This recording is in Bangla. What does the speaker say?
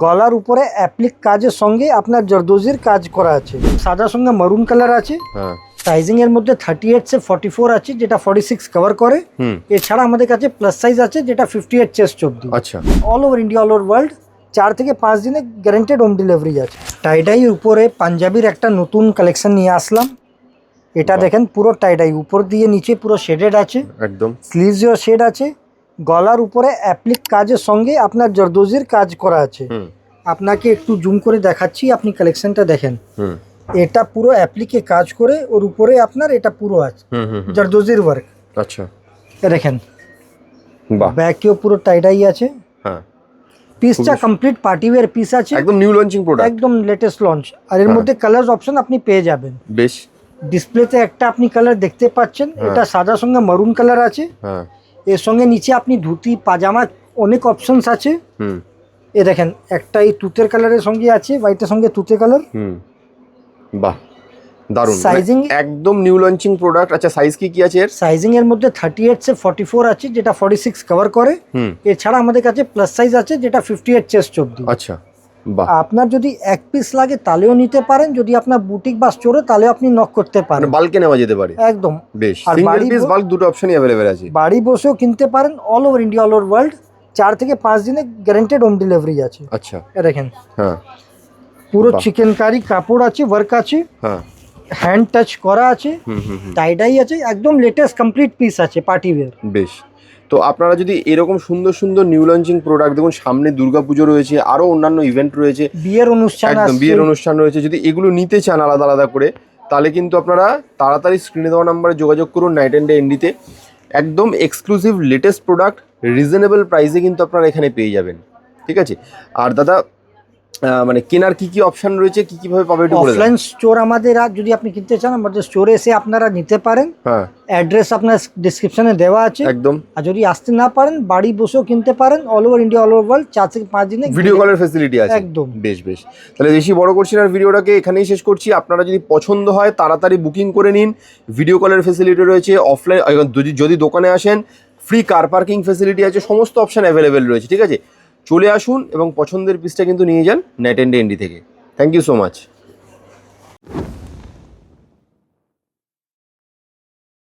গলার উপরে অ্যাপ্লিক কাজের সঙ্গে আপনার জরদোজির কাজ করা আছে। সাদার সঙ্গে মারুন কালার আছে। সাইজিং এর মধ্যে 38 সে 44 আছে, যেটা 46 কভার করে। এছাড়া আমাদের কাছে প্লাস সাইজ আছে, যেটা 58 চেস্ট অবধি। আচ্ছা, all over India, all over world 4 থেকে 5 দিনে গ্যারান্টেড হোম ডেলিভারি আছে। টাইডাই উপরে পাঞ্জাবির একটা নতুন কালেকশন নিয়ে আসলাম। এটা দেখেন পুরো টাইডাই উপর দিয়ে নিচে পুরো শেডেড আছে, একদম স্লিভসেও শেড আছে। গলার উপরে অ্যাপ্লিক কাজের সঙ্গে আপনার জরদোজির কাজ করা আছে। আপনাকে একটু জুম করে দেখাচ্ছি, আপনি কালেকশনটা দেখেন। এটা পুরো অ্যাপ্লিকে কাজ করে, ওর উপরে আপনার এটা পুরো আছে জরদোজির ওয়ার্ক। আচ্ছা, দেখেন বাহ, ব্যাকেও পুরো টাইডাই আছে। হ্যাঁ, পিসটা কমপ্লিট পার্টি ওয়্যার পিস আছে, একদম নিউ লঞ্চিং প্রোডাক্ট, একদম লেটেস্ট লঞ্চ। আর এর মধ্যে কালার অপশন আপনি পেয়ে যাবেন। বেশ। ডিসপ্লেতে একটা আপনি কালার দেখতে পাচ্ছেন, এটা সাদার সঙ্গে মারুন কালার আছে। হ্যাঁ, এর সঙ্গে নিচে আপনি ধুতি পাজামা অনেক অপশনস আছে। এ দেখেন একটা এই তুতের কালারের সঙ্গে আছে, হোয়াইটের সঙ্গে তুতে কালার। বাহ, দারুণ। সাইজিং একদম নিউ লঞ্চিং প্রোডাক্ট। আচ্ছা, সাইজ কি আছে এর? সাইজিং এর মধ্যে 38 সে 44 আছে, যেটা 46 কভার করে। এছাড়া আমাদের কাছে প্লাস সাইজ আছে, যেটা 58 চেস্ট অবধি। আচ্ছা, বাহ। আপনার যদি এক পিস লাগে তাহলেও নিতে পারেন, যদি আপনার বুটিক বা স্টোরে তাহলেও আপনি নক করতে পারেন। বাল্কে নেওয়া যেতে পারে একদম। বেশ। আর সিঙ্গেল বাড়ি পিস বাল্ক দুটো অপশনই अवेलेबल আছে। বাড়ি বসেও কিনতে পারেন। All over India, all over world 4 থেকে 5 দিনে গ্যারান্টেড হোম ডেলিভারি আছে। আচ্ছা, এ দেখেন হ্যাঁ, পুরো চিকেন কারি কাপড় আছে, ওয়ার্ক আছে, হ্যাঁ, হ্যান্ড টাচ করা আছে, টাইডাই আছে, একদম লেটেস্ট কমপ্লিট পিস আছে পার্টি ওয়্যার। বেশ। তো আপনারা যদি এরকম সুন্দর সুন্দর নিউ লঞ্চিং প্রোডাক্ট, দেখুন সামনে দুর্গাপুজো রয়েছে, আরো অন্যান্য ইভেন্ট রয়েছে, বিয়ের অনুষ্ঠান একদম আছে, বিয়ের অনুষ্ঠান রয়েছে, যদি এগুলো নিতে চান আলাদা আলাদা করে, তাহলে কিন্তু আপনারা তাড়াতাড়ি স্ক্রিনে দেওয়া নাম্বারে যোগাযোগ করুন। নাইট অ্যান্ড ডে এনডিতে একদম এক্সক্লুসিভ লেটেস্ট প্রোডাক্ট রিজনেবল প্রাইসে কিন্তু আপনারা এখানে পেয়ে যাবেন। ঠিক আছে। আর দাদা, মানে কেনার কি কি অপশন রয়েছে, কি কিভাবে পাবে একটু বলে দেন। অফলাইন স্টোর আমাদের, আর যদি আপনি কিনতে চান আমাদের স্টোরে এসে আপনারা নিতে পারেন। হ্যাঁ, অ্যাড্রেস আপনার ডেসক্রিপশনে দেওয়া আছে। একদম। আর যদি আসতে না পারেন বাড়ি বসেও কিনতে পারেন। All over India, all over world 4 থেকে 5 দিনে ভিডিও কলের ফ্যাসিলিটি আছে। একদম। বেশ বেশ। তাহলে বেশি বড় করছি না, ভিডিওটাকে এখানেই শেষ করছি। আপনারা যদি পছন্দ হয় তাড়াতাড়ি বুকিং করে নিন। ভিডিও কলের ফ্যাসিলিটি রয়েছে। অফলাইন যদি দোকানে আসেন ফ্রি কার পার্কিং ফ্যাসিলিটি আছে, সমস্ত অপশন অ্যাভেলেবেল রয়েছে। ঠিক আছে, চলে আসুন এবং পছন্দের পিসটা কিন্তু নিয়ে যান নাইট অ্যান্ড ডে এনডি থেকে। Thank you so much.